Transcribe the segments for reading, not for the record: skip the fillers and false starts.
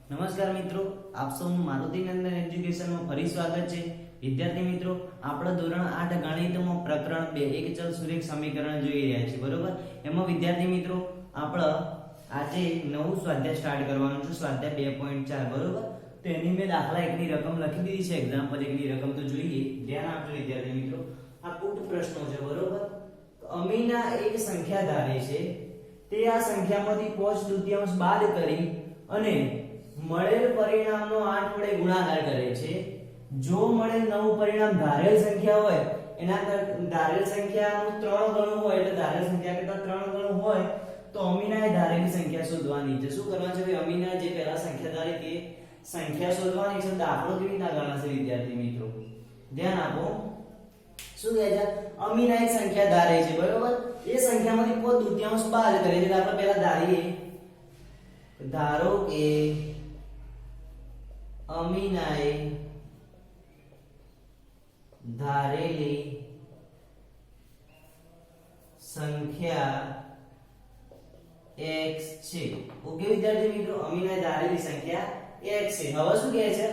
નમસ્કાર મિત્રો, આપ સૌનું મારુતિનંદન એજ્યુકેશનમાં ફરી સ્વાગત છે. વિદ્યાર્થી મિત્રો, આપણે ધોરણ 8 ગણિતમાં પ્રકરણ 2 એક ચલ સુરેખ સમીકરણ જોઈ રહ્યા છીએ, બરોબર. એમાં વિદ્યાર્થી મિત્રો આપણે આજે નવું સ્વાધ્યાય સ્ટાર્ટ કરવાનું છે, સ્વાધ્યાય 2.4, બરોબર. તો એની મેં દાખલા 1 ની રકમ લખી દીધી છે. એક્ઝામ્પલ 1 ની રકમ તો જોઈએ, ધ્યાન આપજો વિદ્યાર્થી મિત્રો. આ કુટ પ્રશ્નો છે, બરોબર. અમીના એક સંખ્યા ધારે છે, તે આ સંખ્યામાંથી 5/2 બાદ કરી અને મળેલ પરિણામનો 8 વડે ગુણાકાર કરે છે. જો મળેલ નવું પરિણામ ધારેલ સંખ્યા હોય, એના ધારેલ સંખ્યાનું 3 ગણું હોય, એટલે ધારેલ સંખ્યા કરતા 3 ગણું હોય, તો અમીનાએ ધારેલી સંખ્યા શોધવાની છે. શું કરવાનું છે ભાઈ? અમીના જે પહેલા સંખ્યા ધારી તે સંખ્યા શોધવાની છે. દાખલો કેવી રીતના ગણાશે વિદ્યાર્થી મિત્રો? ધ્યાન આપો. શું કહે છે? અમીના એક સંખ્યા ધારે છે, બરોબર. એ સંખ્યામાંથી 5/2 બાદ કરે છે. એટલે આપણે પહેલા ધારીએ, ધારો કે અમીનાએ ધારેલી સંખ્યા x છે. ઓકે વિદ્યાર્થી મિત્રો, અમીનાએ ધારેલી સંખ્યા x છે. હવે શું કહે છે?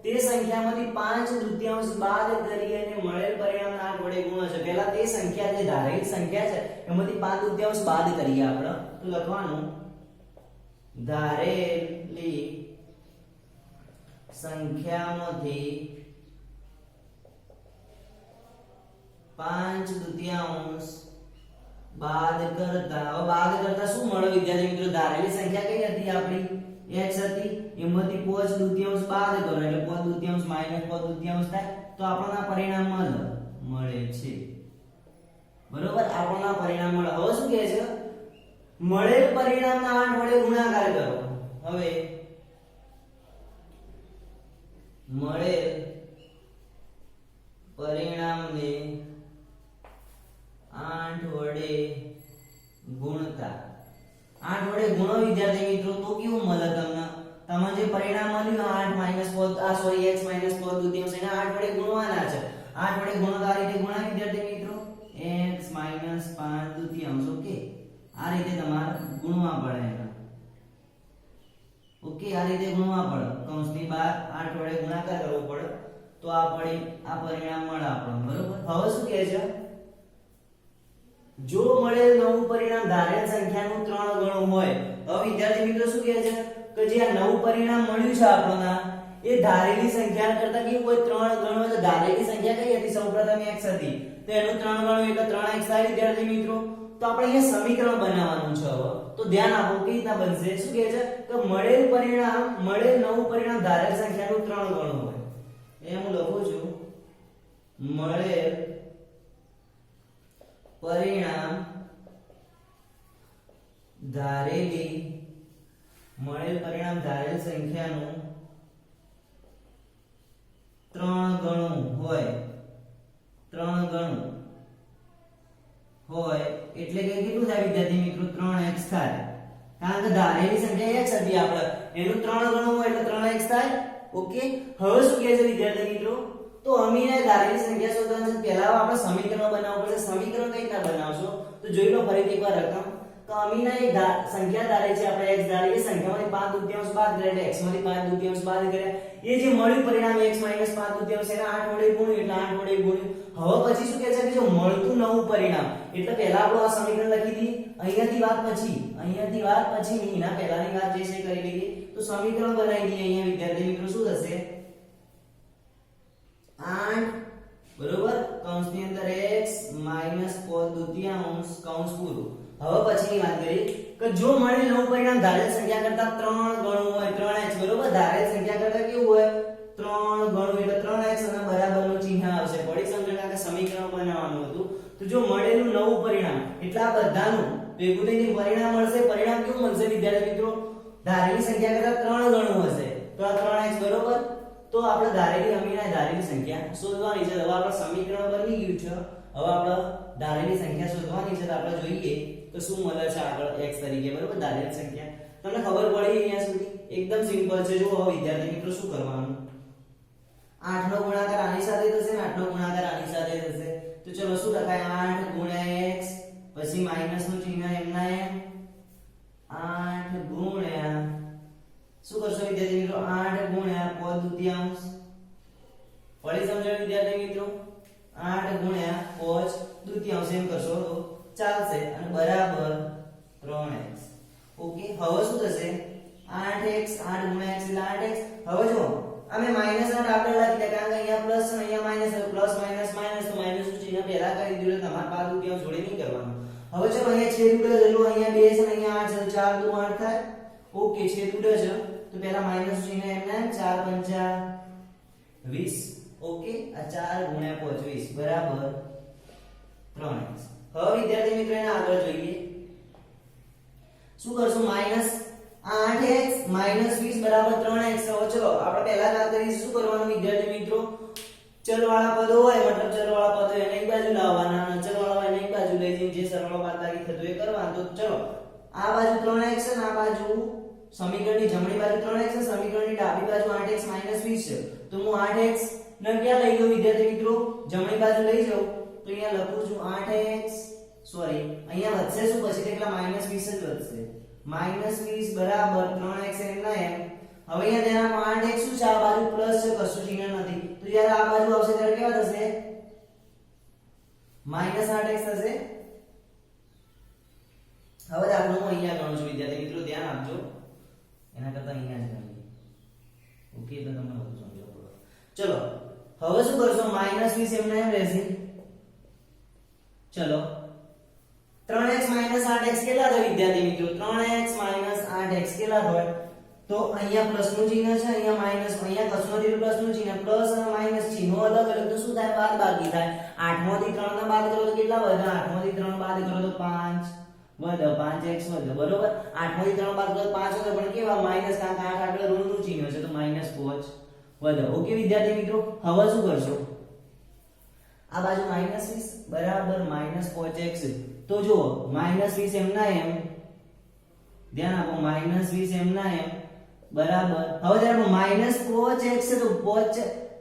તે સંખ્યામાંથી 5/2 બાદ કરી અને મળેલ પરિણામને 8 વડે ગુણો છે. પહેલા તે સંખ્યા જે ધારેલી સંખ્યા છે એમાંથી 5/2 બાદ કરીએ આપણે. તો લખવાનું ધારેલી સંખ્યામાંથી 5/2 બાદ કરતા, હવે બાદ કરતા શું મળે વિદ્યાર્થી મિત્રો? ધારેલી સંખ્યા કઈ હતી આપણી? x હતી. એમાંથી 5/2 બાદ કરો એટલે 5/2 માઈનસ 5/2 થાય, તો આપણને પરિણામ મળે છે, બરોબર. આપણને પરિણામ મળે. હવે શું કહે છે? મળેલ પરિણામના 8 વડે ગુણાકાર કરો. હવે મળેલ પરિણામને 8 વડે ગુણતા, 8 વડે ગુણો વિદ્યાર્થી મિત્રો, તો કેવું મળે તમને? તમને જે પરિણામ મળ્યું 8 x 5/2 એને 8 વડે ગુણવાના છે. 8 વડે ગુણો તો આ રીતે ગુણાય વિદ્યાર્થી મિત્રો, x 5/2. ઓકે, આ રીતે તમારે ગુણવા પડે. ઓકે, આ રીતે ગુણવા પડે. કૌંસની બહાર 8 વડે ગુણાકાર કરવો પડે, તો આ પરિણામ મળે આપણને, બરોબર. હવે શું કહે છે? જો મળેલ નવું પરિણામ ધારેલ સંખ્યાનું 3 ગણું હોય. હવે વિદ્યાર્થી મિત્રો શું કહે છે કે જે આ નવું પરિણામ મળ્યું છે આપણને, એ ધારેલી સંખ્યા કરતા કેવું હોય? 3 ગણું. એટલે ધારેલી સંખ્યા કઈ હતી? સૌપ્રથમ x હતી, તો એનું 3 ગણું એટલે 3x થાય વિદ્યાર્થી મિત્રો. તો આપણે અહીંયા સમીકરણ બનાવવાનું છે. હવે તો ધ્યાન આપો, કેવી રીતના બનશે? શું કહે છે કે મળેલ નવું પરિણામ ધારેલ સંખ્યાનું 3 ગણું હોય. એ હું લખું છું, મળેલ પરિણામ ધારેલ સંખ્યાનું 3 ગણું હોય. 3 ગણું હોય એટલે કે કેટલું થાય વિદ્યાર્થી મિત્રો? 3x થાય. કારણ કે ધારેલી સંખ્યા x હતી આપણે, એનું 3 ગણું હોય એટલે 3x થાય. ઓકે, હવે શું કહે છે વિદ્યાર્થી મિત્રો? તો અમીનાએ ધારેલી સંખ્યા શોધવાની છે. પહેલા આપણે સમીકરણ બનાવવું પડશે. સમીકરણ કઈ રીતના બનાવશો તો જોઈ લો ફરીથી એકવાર રકમ. તો અમીના એક સંખ્યા ધારે છે, આપણે x ધારે, એ સંખ્યામાંથી 5/2 બાદ કરે એટલે x માંથી 5/2 બાદ કર્યા. એ જે મળ્યું પરિણામ x 5/2 એને 8 વડે ગુણ્યું એટલે 8 વડે ગુણ્યું. હવે પછી શું કહે છે કે જો મળતું નવું પરિણામ, એટલે પહેલા આપણે આ સમીકરણ લખી દી, અહીંયાથી વાત પછી એના પહેલાની વાત જે છે કરી લઈએ. તો સમીકરણ બનાવી દઈએ. અહીંયા વિદ્યાર્થી મિત્રો શું થશે? 8 બરોબર, કૌંસની અંદર x 5/2 કૌંસ પૂરું. હવે પછીની વાત કરીએ કે જો મળેલ નવું પરિણામ ધારેલ સંખ્યા કરતા 3 ગણું હોય, 3x, બરોબર. ધારેલ સંખ્યા કરતા કેવું હોય? 3 ગણું એટલે 3x અને બરાબરનું ચિહ્ન આવશે. પડી સમજણ? કારણ કે સમીકરણ બનાવવાનું હતું. તો જો મળેલું નવું પરિણામ એટલે આ બધાનું ભેગું થઈને પરિણામ મળશે. પરિણામ કેવું મળશે વિદ્યાર્થી મિત્રો? ધારેલી સંખ્યા કરતા 3 ગણું હશે. તો આ 3x, બરોબર. તો આપણે અમીનાએ ધારેલી સંખ્યા શોધવાની છે. હવે આપણે સમીકરણ બની ગયું છે. હવે આપણે ધારેલી સંખ્યા શોધવાની છે. તો આપણે જોઈએ તો શું મળે છે આગળ x તરીકે, બરોબર. ધારેલી સંખ્યા તમને ખબર પડી અહીંયા સુધી? એકદમ સિમ્પલ છે. જો હવે વિદ્યાર્થી મિત્રો શું કરવાનું? 8 નો ગુણાકાર આની સાથે થશે ને 8 નો ગુણાકાર આની સાથે થશે. તો ચલો શું લખાય? 8 x પછી માઈનસ નું ચિહ્ન એમના એમ 8 ગુણ્યા શું કરશો વિદ્યાર્થી મિત્રો 8 ગુણ્યા cos દૂતીયાંશ ફરી સમજાવ વિદ્યાર્થી મિત્રો 8 ગુણ્યા cos દૂતીયાંશ એમ કરશો તો ચાલશે અને બરાબર 3x ઓકે હવે શું થશે 8x 8 ગુણ્યા x એટલે 8x હવે જો અમે -8 આપણે લખી દે કારણ કે અહીંયા પ્લસ અને અહીંયા માઈનસ પ્લસ માઈનસ માઈનસ તો માઈનસ નું ચિહ્ન પહેલા કરી દીધું એટલે તમારે પાછું દૂતીયાંશ જોડે નહીં કરવાનું હવે ચલો અહીંયા છેદ ઉડે ચલો અહીંયા 2 છે અને અહીંયા 8 છે 4 દુ 8 થાય ઓકે છેદ ઉડે છે તો પહેલા માઈનસ ચિહ્ન એમને 4 5 20 ઓકે આ 4 ગુણ્યા 25 બરાબર 3x હવે વિદ્યાર્થી મિત્રો એને આગળ જોઈએ શું કરશું માઈનસ 8x -20 બરાબર 3x હવે ચલો આપણે પહેલા વાત કરીશું શું કરવાનું વિદ્યાર્થી મિત્રો ચલ વાળા પદો હોય મતલબ ચલ વાળા પદો એને એક બાજુ લાવવાના અને ચલ વાળા એને એક બાજુ લઈ જઈને જે સરળ બાદબાકી થતું એ કરવાનું તો ચલો આ બાજુ 3x છે અને આ બાજુ સમીકરણની જમણી બાજુ 3x છે સમીકરણની ડાબી બાજુ 8x -20 છે તો હું 8x ને ક્યાં લઈ લઉં વિદ્યાર્થી મિત્રો જમણી બાજુ લઈ જાઉં તો અહીંયા લખું છું 8x સોરી અહીંયા વધશે શું પછી કેટલા -20 જ વધશે -20 બરાબર 3x એમના એમ હવે અહીંયા તેના 8x શું છે આ બાજુ પ્લસ છે કશું ચિહ્ન નથી તો જ્યારે આ બાજુ આવશે ત્યારે કેવા થશે -8x થશે હવે દાખલો હું અહીંયા ગણું છું વિદ્યાર્થી મિત્રો ધ્યાન આપજો એના કરતા અહીંયા જ ગણીએ ઓકે તો તમને બધું સમજો ચલો હવે શું કરશો -20 એમના એમ રહેશે ચલો 3x 8x કેટલા થાય વિદ્યાર્થી મિત્રો 3x 8x કેટલા થાય તો અહીંયા પ્લસ નું ચિહ્ન છે અહીંયા માઈનસ અહીંયા કશું નથી પ્લસ નું ચિહ્ન પ્લસ અને માઈનસ ચિહ્નો અલગ અલગ તો શું થાય બાદબાકી થાય 8 માંથી 3 ને બાદ કરો તો કેટલા વધે 8 માંથી 3 બાદ કરો તો 5 વધે 5x વધે બરોબર 8 માંથી 3 બાદ કરો તો 5 વધે પણ કેવા માઈનસ કારણ કે 8 આગળ ઋણ નું ચિહ્ન છે તો -5 વધે ઓકે વિદ્યાર્થી મિત્રો હવે શું કરશો આ બાજુ -20 બરાબર -5x તો જો -20 એમના એમ ધ્યાન આપો -20 એમના એમ બરાબર હવે જ્યારે -5x છે તો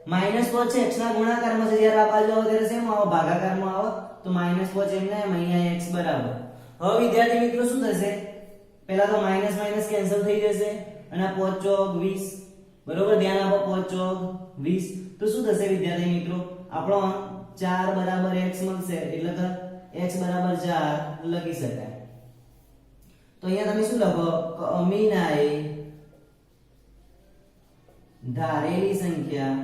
-5x ના ગુણાકારમાં છે જ્યારે આ બાજુ આવે ત્યારે શેમાં આવે ભાગાકારમાં આવે તો -5 એમના એમ અહીંયા x બરાબર હવે વિદ્યાર્થી મિત્રો શું થશે પહેલા તો માઈનસ માઈનસ કેન્સલ થઈ જશે અને આ 5 ચોક 20 બરોબર ધ્યાન આપો 5 ચોક 20 તો શું થશે વિદ્યાર્થી મિત્રો આપણો 4 બરાબર x મળશે એટલે કે x બરાબર 4 લખી શકાય તો અહીંયા તમે શું લખો અમીનાએ ધારેલી સંખ્યા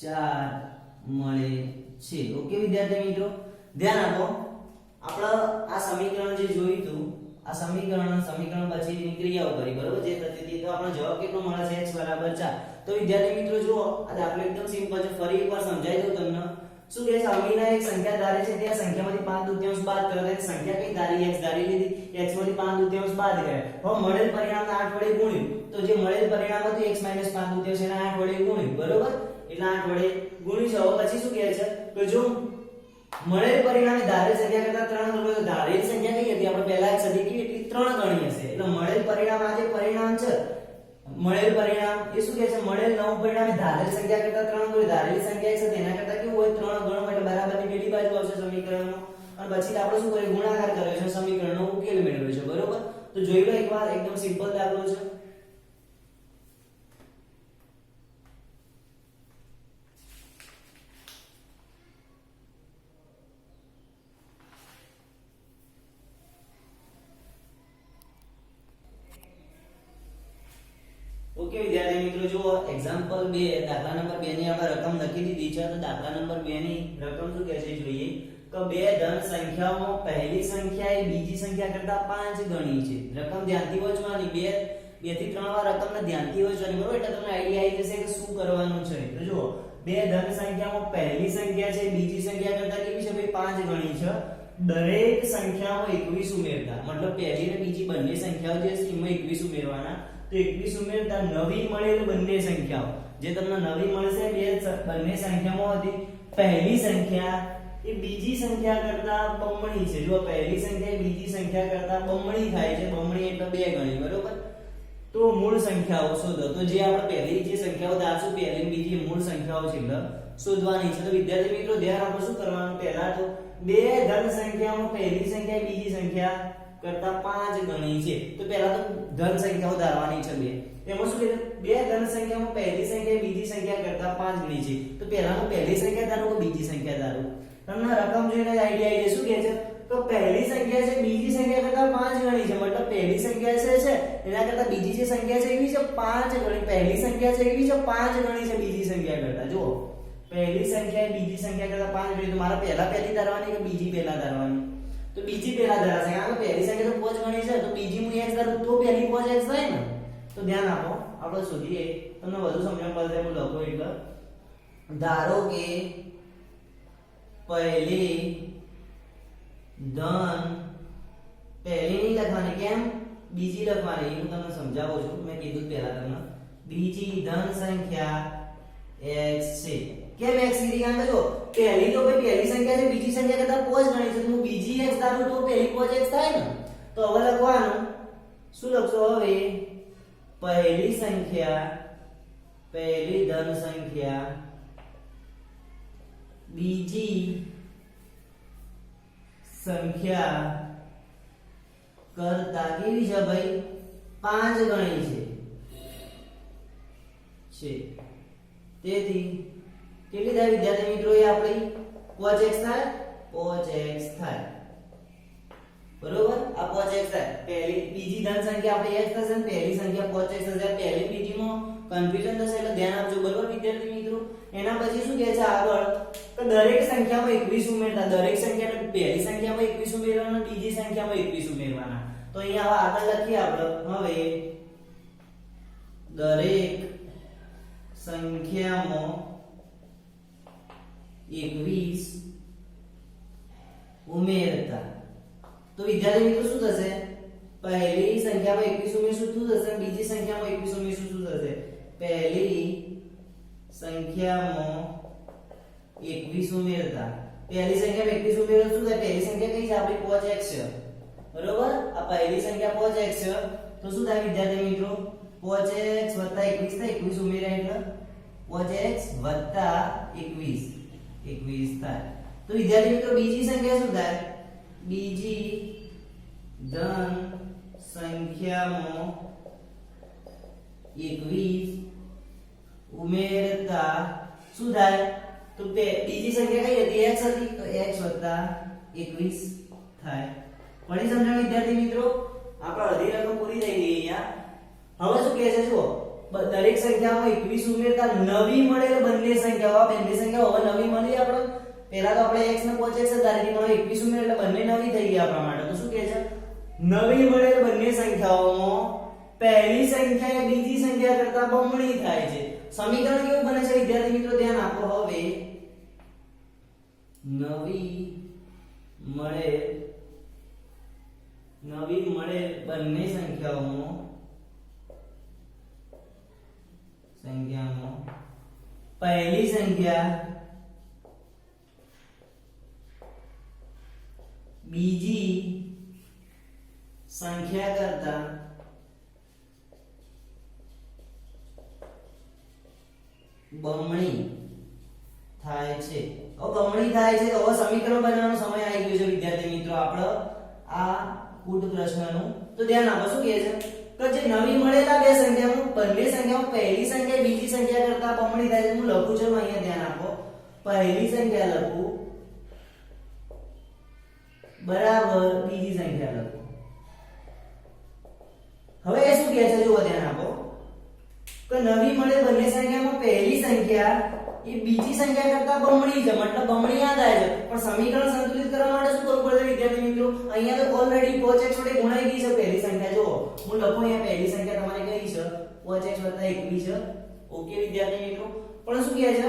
4 મળે છે ઓકે વિદ્યાર્થી મિત્રો ધ્યાન આપો આપણે આ સમીકરણ જે જોયું હતું આ સમીકરણ પછીની ક્રિયાઓ કરી બરોબર જે થતી હતી તો આપણો જવાબ કેટલો મળે છે x બરાબર 4 તો વિદ્યાર્થી મિત્રો જુઓ આ દાખલો એકદમ સિમ્પલ છે ફરી એકવાર સમજાવી દઉં તમને શું કે અમીના એક સંખ્યા ધારે છે તે સંખ્યામાંથી 5/2 બાદ કરો તો સંખ્યા કઈ ધારી x ધારી લીધી x માંથી 5/2 બાદ કર્યા હવે મળેલ પરિણામને 8 વડે ગુણ્યું તો જે મળેલ પરિણામ હતું x - 5/2 એને 8 વડે ગુણ્યું બરોબર એટલે 8 વડે ગુણ્યું છે હવે પછી શું કહે છે તો જો મળેલ પરિણામે ધારેલ સંખ્યા કરતા 3 ગણો તો ધારેલ સંખ્યા કઈ હતી આપણે પહેલા જ સદી કેવી એટલી 3 ગણી હશે એટલે મળેલ પરિણામ આ જે પરિણામ છે મળેલ પરિણામ એ શું કહે છે મળેલ નવું પરિણામ એ ધારેલ સંખ્યા કરતા 3 ગણો ધારેલ સંખ્યા છે તેના કરતા કેવું હોય 3 ગણો એટલે બરાબરની પેલી બાજુ આવશે સમીકરણનો અને પછી આપણે શું કરીએ ગુણાકાર કર્યો છે સમીકરણનો ઉકેલ મેળવ્યો છે બરોબર તો જોઈ લો એકવાર એકદમ સિમ્પલ દાખલો છે ઓકે વિદ્યાર્થી મિત્રો જુઓ એક્ઝામ્પલ 2 દાખલા નંબર 2 ની આપણે રકમ લખી દીધી છે તો દાખલા નંબર 2 ની રકમ શું કહે છે જોઈએ કે બે ધન સંખ્યાઓમાં પહેલી સંખ્યા એ બીજી સંખ્યા કરતા 5 ગણી છે રકમ ધ્યાનથી વાંચવાની 2 થી 3 વાર રકમને ધ્યાનથી વાંચવાની બરોબર એટલે તમને આઈડિયા આવી જશે કે શું કરવાનું છે તો જુઓ બે ધન સંખ્યામાં પહેલી સંખ્યા છે બીજી સંખ્યા કરતા કેવી છે ભાઈ 5 ગણી છે દરેક સંખ્યામાં 21 ઉમેરતા મતલબ પહેલી અને બીજી બંને સંખ્યાઓ જે છે એમાં 21 ઉમેરવાના તો 21 ઉમેરતા નવી મળેલ બંને સંખ્યાઓ જે તમને નવી મળશે બંને સંખ્યામાં હતી પહેલી સંખ્યા એ બીજી સંખ્યા કરતા બમણી છે જો પહેલી સંખ્યા એ બીજી સંખ્યા કરતા બમણી થાય છે બમણી એટલે 2 ગણી બરોબર તો મૂળ સંખ્યાઓ શોધો તો જે આપણે પહેલી જે સંખ્યાઓ ધારશું પહેલી અને બીજી મૂળ સંખ્યાઓ છે એટલે શોધવાની છે તો વિદ્યાર્થી મિત્રો ધ્યાન આપો શું કરવાનું પહેલા તો બે ધન સંખ્યામાં પહેલી સંખ્યા બીજી સંખ્યા કરતા 5 ગણી છે. તો પહેલા તો ધન સંખ્યાઓ ધારવાની છે બે. એમાં શું કીધું? બે ધન સંખ્યામાં પહેલી સંખ્યા બીજી સંખ્યા કરતા 5 ગણી છે. તો પહેલાનું પહેલી સંખ્યા ધારો કે બીજી સંખ્યા ધારો. તમને રકમ જોઈને આઈડિયા આવી જાય. શું કહે છે? તો પહેલી સંખ્યા છે બીજી સંખ્યા કરતા 5 ગણી છે. મતલબ પહેલી સંખ્યા છે એના કરતા બીજી જે સંખ્યા છે એવી છે 5 ગણી. પહેલી સંખ્યા છે એવી છે 5 ગણી છે બીજી સંખ્યા કરતા. જુઓ, પહેલી સંખ્યા એ બીજી સંખ્યા કરતા 5 ગણી. તો મારે પહેલા પહેલી ધારવાની કે બીજી પહેલા ધારવાની? તો બીજી પહેલા ધારાશે. કારણ કે પહેલી સંખ્યા તો 5 ગણી છે, તો બીજી હું x ધારું તો પહેલી 5x થાય ને. તો ધ્યાન આપો, આપણે શોધીએ. તમને વધુ સમજણ પડશે. હું લખું એટલે ધારો કે પહેલી ધન પહેલી નહીં લખવાની. કેમ? બીજી લખવાની. હું તમને સમજાવું છું. મેં કીધું પહેલા તમને બીજી ધન સંખ્યા x છે. કેમ x કીધી? કારણ કે જો પહેલી તો ભાઈ પહેલી સંખ્યા છે બીજી સંખ્યા કરતા 5 ગણી છે. તો હું બીજી x ધારું તો પહેલી 5x થાય ને. તો હવે લખવાનું શું લખશો? હવે પહેલી સંખ્યા પહેલી ધન સંખ્યા બીજી સંખ્યા કરતા કેવી છે ભાઈ? 5 ગણી છે. તેથી કેટલી થાય વિદ્યાર્થી મિત્રો? એ આપણી 5x થાય. 5x થાય. બરોબર? આ 5x થાય. પહેલી બીજી ધન સંખ્યા આપણી x થશે અને પહેલી સંખ્યા 5x થશે. પહેલી બીજીમાં કન્ફ્યુઝન થશે એટલે ધ્યાન આપજો. બરોબર વિદ્યાર્થી મિત્રો? એના પછી શું કહે છે આગળ? કે દરેક સંખ્યામાં 21 ઉમેરતા. દરેક સંખ્યાને પહેલી સંખ્યામાં 21 ઉમેરવાના, બીજી સંખ્યામાં 21 ઉમેરવાના. તો અહીંયા હવે આગળ લખીએ આપણે. હવે દરેક સંખ્યામાં 21 ઉમેરતા. તો વિદ્યાર્થી મિત્રો શું થશે? પહેલી સંખ્યામાં 21 ઉમેરશું શું થશે? બીજી સંખ્યામાં 21 ઉમેરશું શું થશે? પહેલી સંખ્યામાં 21 ઉમેરતા. પહેલી સંખ્યામાં 21 ઉમેરતા શું થાય? પહેલી સંખ્યા કઈ છે? આપણી 5x છે. બરોબર? આ પહેલી સંખ્યા 5x છે. તો શું થાય વિદ્યાર્થી મિત્રો? 5x 21 થાય. 21 ઉમેર્યા એટલે 5x 21 થાય. તો વિદ્યાર્થી મિત્રો બીજી સંખ્યા શું થાય? બીજી ધન સંખ્યામાં 21 ઉમેરતા શું થાય? તો બીજી સંખ્યા કઈ હતી? x હતી. તો x 21 થાય. પડી સમજણ વિદ્યાર્થી મિત્રો? આપણે અડધી રકમ પૂરી થઈ ગઈ અહીંયા. હવે શું કહે છે? જુઓ, દરેક સંખ્યામાં 21 ઉમેરતા નવી મળેલ બંને સંખ્યાઓ. બંને સંખ્યાઓ હવે નવી મળી આપણે. પહેલા તો આપણે x ને 5x ધારી દીધી, પણ 21 ઉમેર એટલે બંને નવી થઈ ગઈ આપણા માટે. તો શું કહે છે? નવી મળેલ બંને સંખ્યાઓમાં પહેલી સંખ્યા એ બીજી સંખ્યા કરતા બમણી થાય છે. સમીકરણ કેવું બને છે વિદ્યાર્થી મિત્રો? ધ્યાન આપો. હવે નવી મળે બંને સંખ્યાઓમાં પહેલી સંખ્યા બીજી સંખ્યા કરતા બમણી થાય છે. હવે બમણી થાય છે તો હવે સમીકરણ બનાવવાનો સમય આવી ગયો છે વિદ્યાર્થી મિત્રો આપણો આ કુટ પ્રશ્નનું. તો ધ્યાન આપો. શું કહે છે? કે જે નવી મળેલા બે સંખ્યામાં બંને સંખ્યામાં પહેલી સંખ્યા બીજી સંખ્યા કરતા બમણી થાય છે. હું લખું છું અહીંયા ધ્યાન આપો. પહેલી સંખ્યા લખું બરાબર બીજી સંખ્યા લખો. હવે એ શું કહે છે? જુઓ ધ્યાન આપો. કે નવી મળે બંને સંખ્યામાં પહેલી સંખ્યા એ બીજી સંખ્યા કરતા બમણી છે. મતલબ બમણી યાદ આવે છે. પણ સમીકરણ સંતુલિત કરવા માટે શું કરવું પડશે વિદ્યાર્થી મિત્રો? અહીંયા તો ઓલરેડી 5x વડે ગુણાઈ ગઈ છે પહેલી સંખ્યા. જુઓ હું લખું અહીંયા પહેલી સંખ્યા તમારી કઈ છે? 5x 21 છે. ઓકે વિદ્યાર્થી મિત્રો? પણ શું કહે છે?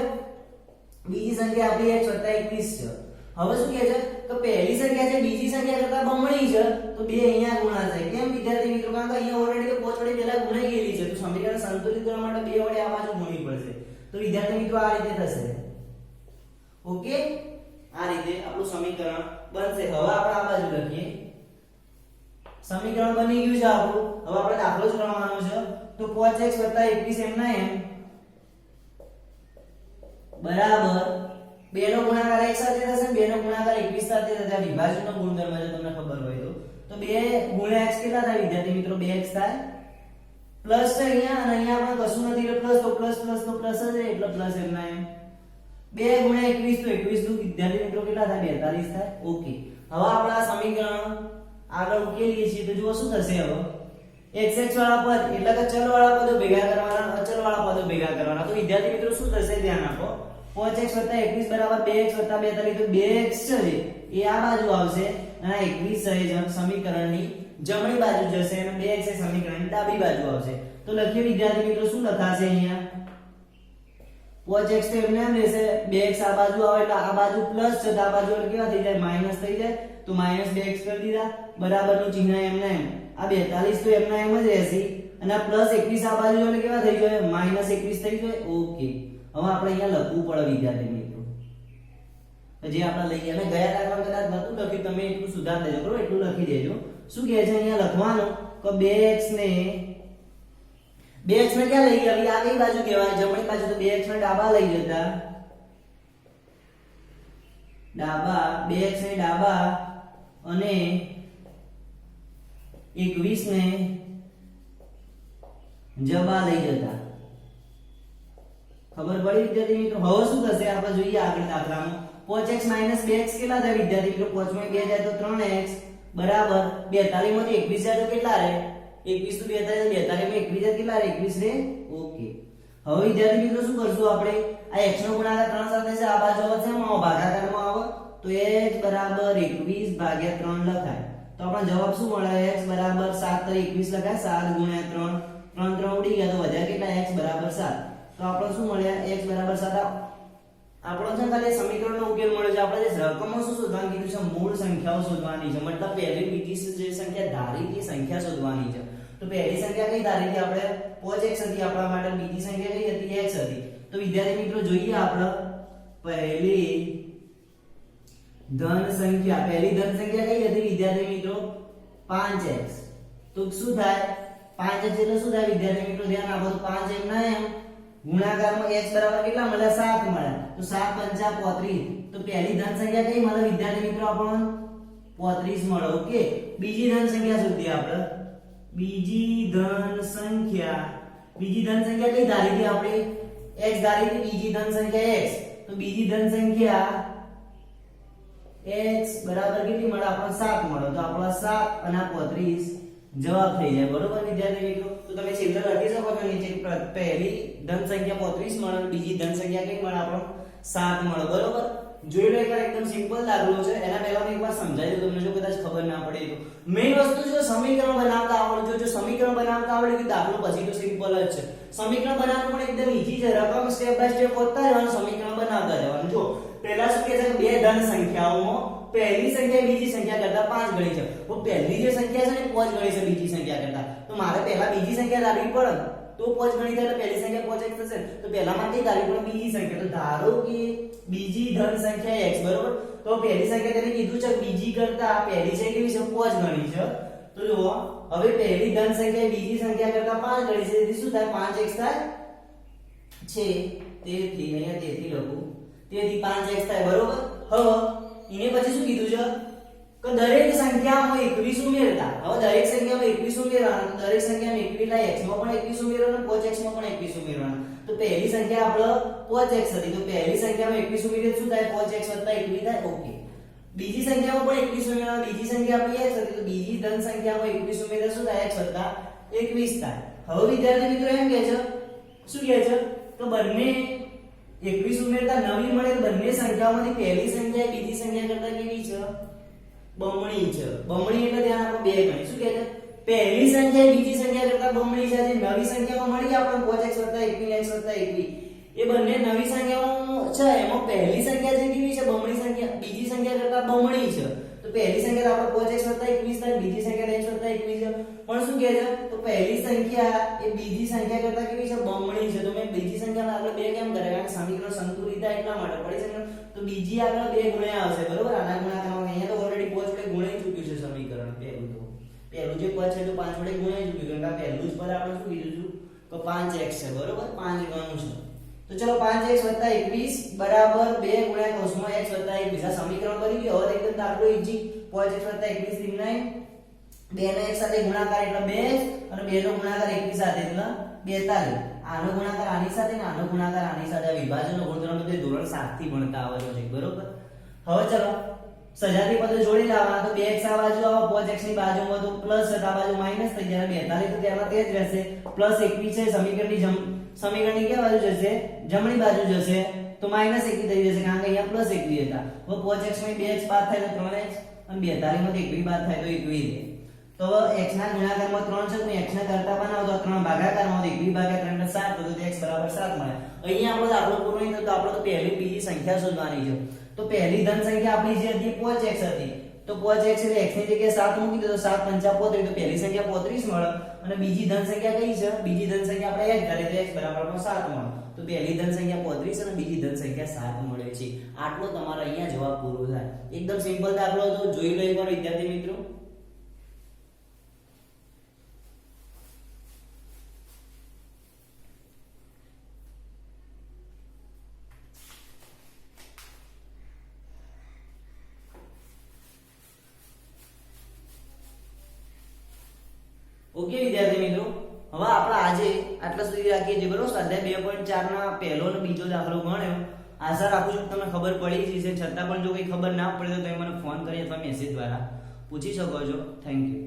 બીજી સંખ્યા આપણી x 21 છે. હવે શું કહે છે? કે પહેલી સંખ્યા છે બીજી સંખ્યા કરતા બમણી છે. તો બે અહીંયા ગુણાશે. કેમ વિદ્યાર્થી મિત્રો? કારણ કે અહીંયા ઓલરેડી 5 વડે પહેલા ગુણાઈ ગયેલી છે. તો સમીકરણ સંતુલિત કરવા માટે બે વડે આ બાજુ ગુણવી પડશે. તો વિદ્યાર્થી મિત્રો આ રીતે થશે. ઓકે, આ રીતે આપણું સમીકરણ બનશે. હવે આપણે આ બાજુ લખીએ. સમીકરણ બની ગયું છે આપણું. હવે આપણે દાખલો જ ગણવાનો છે. તો 5x 21 એમના એમ બરાબર 2 નો ગુણાકાર x સાથે થશે, 2 નો ગુણાકાર 21 સાથે થશે. આ વિભાજનનો ગુણધર્મ છે, તમને ખબર હોય તો 2 ગુણ્યા x કેટલા થાય વિદ્યાર્થી મિત્રો? 2x થાય. પ્લસ છે અહીંયા, અને અહીંયા આપણે કશું નથી એટલે પ્લસ, તો પ્લસ તો પ્લસ જ રહે એટલે પ્લસ એમના એમ. 2 ગુણ્યા 21 તો 21 નું વિદ્યાર્થી મિત્રો કેટલા થાય? 42 થાય. ઓકે, હવે આપણે આ સમીકરણ આગળ ઉકેલીએ છીએ તો જુઓ શું થશે. હવે x વાળા પદ એટલે કે ચલ વાળા પદો ભેગા કરવાના, અચલ વાળા પદો ભેગા કરવાના. તો વિદ્યાર્થી મિત્રો શું થશે ધ્યાન આપો. 5x 21 બરાબર 2x 42. તો 2x છે એ આ બાજુ આવશે અને 21 છે સમીકરણની જમણી બાજુ જશે અને 2x એ સમીકરણની ડાબી બાજુ આવશે. તો લખીએ વિદ્યાર્થી મિત્રો શું લખાશે અહીંયા? 5x તો એમને એમ રહેશે, 2x આ બાજુ આવે એટલે આ બાજુ પ્લસ છે, તો આ બાજુ એટલે કેવા થઈ જાય? માઈનસ થઈ જાય. તો -2x કરી દીધા, બરાબરનું ચિહ્ન એમને એમ. આ 42 તો એમના એમ જ રહેશે અને આ +21 આ બાજુ એટલે કેવા થઈ જાય? -21 થઈ જાય. ઓકે, હવે આપણે અહીંયા લખવું પડે વિદ્યાર્થી મિત્રો. જે આપણે લઈએ અને ગયા દાખલામાં કદાચ નતું લખ્યું, તમે એટલું સુધાર દેજો બરોબર, એટલું લખી દેજો. શું કહે છે અહીંયા લખવાનું કે 2x ને ક્યાં લઈ ગયા? આ કઈ બાજુ કહેવાય? જમણી બાજુ. તો 2x ને ડાબા લઈ જતા, ડાબા 2x ને ડાબા અને 21 ને જબા લઈ જતા. ખબર પડી વિદ્યાર્થી મિત્રો? હવે શું થશે આપણે જોઈએ આગળ દાખલામાં. 5x - 2x કેટલા થાય વિદ્યાર્થી મિત્રો? 5 માં 2 જાય તો 3x બરાબર 42 માંથી 21 જાય તો કેટલા રહે? 21 તો 2 થાય, 42 માં 21 જાય કેટલા રહે? 21 રહે. ઓકે, હવે વિદ્યાર્થી મિત્રો શું કરશું આપણે? આ x નો ગુણાકાર 3 સાથે છે, આ બાજુ આવે છે ભાગાકારમાં આવે તો x બરાબર 21 ભાગ્યા 3 લખાય. તો આપણો જવાબ શું મળે? x બરાબર 7 તો 21 લખાય, 7 ગુણ્યા 3, 3 ઉડી ગયા તો વધ્યા કેટલા? x બરાબર 7. તો આપણો શું મળ્યા? x બરાબર 7. આપણો છે ખાલી સમીકરણનો ઉકેલ મળ્યો છે. આપણે જે રકમમાં શું શોધવાનું કીધું છે? મૂળ સંખ્યાઓ શોધવાની છે. મતલબ પહેલી બીજી જે સંખ્યા ધારી હતી સંખ્યા શોધવાની છે. તો પહેલી સંખ્યા કઈ ધારી હતી આપણે? 5x હતી આપણા માટે. બીજી સંખ્યા કઈ હતી? x હતી. તો વિદ્યાર્થી મિત્રો જોઈએ આપણે પહેલી ધન સંખ્યા કઈ હતી વિદ્યાર્થી મિત્રો? 5x. તો શું થાય? 5x એટલે શું થાય વિદ્યાર્થી મિત્રો? ધ્યાન આપો. તો 5 એમ ના એમ ગુણાકારમાં x બરાબર કેટલા મળ્યા? 7 મળ્યા. તો 7 પંચા 35. તો પહેલી ધન સંખ્યા કઈ મળે વિદ્યાર્થી મિત્રો? આપણને 35 મળે. ઓકે, બીજી ધન સંખ્યા શોધીએ આપણે. બીજી ધન સંખ્યા કઈ ધારી હતી આપણે? x ધારી હતી. બીજી ધન સંખ્યા x. તો બીજી ધન સંખ્યા x બરાબર કેટલી મળે? આપણને 7 મળે. તો આપણો 7 અને 35 જવાબ થઈ જાય. બરોબર વિદ્યાર્થી મિત્રો? તો તમે છેલ્લે લખી શકો છો નીચે પહેલી ધન સંખ્યા 35 મળે, બીજી ધન સંખ્યા કઈ મળે? આપણને 7 મળે. બરોબર, જોઈ લો એકવાર. એકદમ સિમ્પલ દાખલો છે. એના પહેલા હું એકવાર સમજાવી દઉં તમને, જો કદાચ ખબર ના પડે તો. મેઈન વસ્તુ છે સમીકરણ બનાવતા આવડે. જો સમીકરણ બનાવતા આવડે કે દાખલો પછી તો સિમ્પલ જ છે. સમીકરણ બનાવવાનું પણ એકદમ ઈઝી છે. રકમ સ્ટેપ બાય સ્ટેપ વધતા રહેવાનું, સમીકરણ બનાવતા રહેવાનું. જો પહેલા શું કહે છે? બે ધન સંખ્યાઓમાં પહેલી સંખ્યા બીજી સંખ્યા કરતા 5 ગણી છે. તો પહેલી જે સંખ્યા છે ને 5 ગણી છે બીજી સંખ્યા કરતા. તો મારે પહેલા બીજી સંખ્યા ધારવી પડે તો 5 ગણી થાય એટલે પહેલી સંખ્યા 5x થશે. તો પહેલા માટે ધારવી પડે બીજી સંખ્યા. તો ધારો કે બીજી ધન સંખ્યા x બરોબર. તો પહેલી સંખ્યા તેને કીધું છે બીજી કરતા પહેલી છે કેવી છે? 5 ગણી છે. તો જુઓ હવે પહેલી ધન સંખ્યા બીજી સંખ્યા કરતા 5 ગણી છે. તેથી શું થાય? 5x થાય છે. તેથી અહીંયા તેથી લખું. તેથી 5x થાય. બરોબર. હવે એને પછી શું કીધું છે કે દરેક સંખ્યામાં 21 ઉમેરતા. હવે દરેક સંખ્યામાં 21 ઉમેરવાના. તો દરેક સંખ્યામાં 21 લા x માં પણ 21 ઉમેરવાના, 5x માં પણ 21 ઉમેરવાના. તો પહેલી સંખ્યા આપણે 5x હતી. તો પહેલી સંખ્યામાં 21 ઉમેરીએ શું થાય? 5x + 21 થાય. ઓકે, બીજી સંખ્યામાં પણ 21 ઉમેરવાના. બીજી સંખ્યા આપણી x હતી. તો બીજી ધન સંખ્યામાં 21 ઉમેરીએ શું થાય? x + 21 થાય. હવે વિદ્યાર્થી મિત્રો એમ કહે છે, શું કહે છે કે બંને 21 ઉમેરતા નવી મળે. બંને સંખ્યાઓમાંથી પહેલી સંખ્યા બીજી સંખ્યા કરતા કેવી છે? બમણી છે. બમણી એટલે ધ્યાન આપો 2 ગણી. શું કહે છે? પહેલી સંખ્યા બીજી સંખ્યા કરતા બમણી છે. જે નવી સંખ્યામાં મળી આપણને 5x + 21 x + 21 એ બંને નવી સંખ્યાઓ છે. એમાં પહેલી સંખ્યા જે કેવી છે? બમણી સંખ્યા. બીજી સંખ્યા કરતા બમણી છે. તો પહેલી સંખ્યા આપણે 5x + 21 થાય, બીજી સંખ્યા x + 21 છે. પણ શું કહે છે? તો પહેલી સંખ્યા એ બીજી સંખ્યા કરતા કેવી છે? બમણી છે. તો મેં બીજી સંખ્યામાં આગળ 2 કેમ કરે? કારણ કે સમીકરણ સંતુલિત થાય એટલા માટે. પડી શકે? તો બીજી આગળ 2 ગુણ્યા આવશે. બરોબર. આના ગુણાકારમાં અહીંયા તો ઓલરેડી 5 વડે ગુણાઈ ચૂક્યું છે સમીકરણ. પહેલું જે પદ છે તો 5 વડે ગુણાઈ ચૂક્યું. કારણ કે પહેલું જ પદ આપણે શું કીધું હતું કે 5x છે. બરોબર. 5 ગણું છે. તો ચલો 5x + 21 બરાબર 2 ગુણ્યા કૌંસમાં x + 21 આ સમીકરણ બની ગયું. હવે એકદમ દાખલો ઈજી. 5x + 21 39 2 ને 1 સાથે ગુણાકાર એટલે 2 અને 2 નો ગુણાકાર 21 સાથે એટલે 42. આનો ગુણાકાર આની સાથે ને આનો ગુણાકાર આની સાથે. વિભાજનનો ગુણધર્મ બધે ધોરણ 7 થી ભણતા આવેલો છે બરોબર. હવે ચલો સજાતી પદો જોડી લાવવાના. તો 2x આ બાજુ આવો 5x ની બાજુમાં તો પ્લસ આ બાજુ માઈનસ થઈ જાય 42 તો તેમાં તે જ રહેશે. +21 છે સમીકરણની કઈ બાજુ જશે? જમણી બાજુ જશે. તો -21 થઈ જશે કારણ કે અહીંયા +21 હતા. હવે 5x માં 2x બાદ થાય તો 3x અને 42 માંથી 21 બાદ થાય તો 21. તો x ના ગુણાકારમાં 3 છે તો x ના કરતા બનાવો તો 3 ભાગાકારમાં 21 / 3 એટલે 7 તો x = 7 મળે. અહીંયા આપણો દાખલો પૂરો નહીં થતો. આપણે તો પહેલી બીજી સંખ્યા શોધવાની છે. તો પહેલી ધન સંખ્યા આપણી જે હતી 5x હતી. તો 5x એટલે x ની જગ્યાએ 7 મૂકી દો તો 7 × 5 = 35 તો પહેલી સંખ્યા 35 મળે. અને બીજી ધન સંખ્યા કઈ છે? બીજી ધન સંખ્યા આપણે એડ કરીએ તો x = 7 મળે. તો પહેલી ધન સંખ્યા 35 અને બીજી ધન સંખ્યા 7 મળે છે. આટલો તમારો અહીંયા જવાબ પૂરો થાય. એકદમ સિમ્પલ દાખલો હતો. જોઈ લો એકવાર વિદ્યાર્થી મિત્રો. ઓકે વિદ્યાર્થી મિત્રો, હવે આપણે આજે આટલા સુધી રાખીએ છીએ બરોબર. સ્વાધ્યાય 2.4 ના પહેલો અને બીજો દાખલો ગણ્યો. આશા રાખું છું તમને ખબર પડી જ છે. છતાં પણ જો કંઈ ખબર ના પડે તો તમે મને ફોન કરી અથવા મેસેજ દ્વારા પૂછી શકો છો. Thank you.